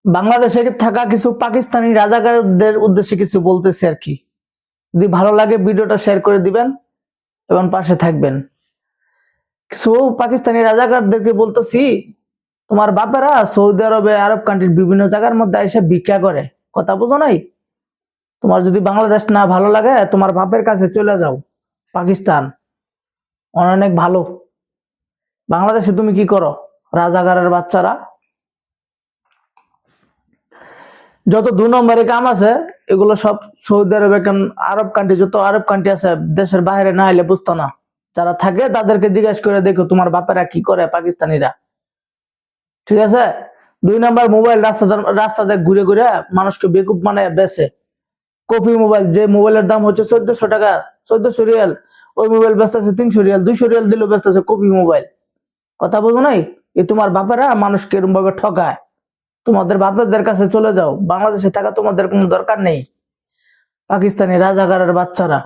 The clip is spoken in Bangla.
বাংলাদেশে থাকা কিছু পাকিস্তানি রাজাকারদের উদ্দেশ্যে কিছু বলতেছি আর কি। যদি ভালো লাগে ভিডিওটা শেয়ার করে দিবেন এবং পাশে থাকবেন। কিছু পাকিস্তানি রাজাকারদেরকে বলতেছি, তোমার বাপেরা সৌদি আরবে, আরব কান্ট্রির বিভিন্ন জায়গার মধ্যে এসে ভিক্ষা করে, কথা বুঝো নাই? তোমার যদি বাংলাদেশ না ভালো লাগে, তোমার বাপের কাছে চলে যাও পাকিস্তান, অনেক ভালো। বাংলাদেশে তুমি কি করো রাজাকারের বাচ্চারা? যত 2 নম্বরে কাম আছে এগুলো সব সৌদি আরবে, আরব কান্ট্রি, যত আরব কান্ট্রি আছে দেশের বাইরে না এলে বুঝতো না। যারা থাকে তাদেরকে জিজ্ঞেস করে দেখো তোমার বাপেরা কি করে পাকিস্তানিরা, ঠিক আছে? 2 নম্বর, মোবাইল রাস্তাতে ঘুরে ঘুরে মানুষকে বেকুব মানে বেচে। কপি মোবাইল, যে মোবাইলের দাম হচ্ছে 1400 টাকা, 1400 রিয়াল, ওই মোবাইল বেচতেছে 300 রিয়াল, 200 রিয়াল দিলেও বেচতেছে কপি মোবাইল, কথা বোঝো নাই? এই তোমার বাপেরা মানুষকে এরকম ভাবে ঠকায়। তোমাদের বাপেরদের কাছে চলে যাও, বাংলাদেশে থাকা তোমাদের কোনো দরকার নেই, পাকিস্তানি রাজাকারের বাচ্চারা।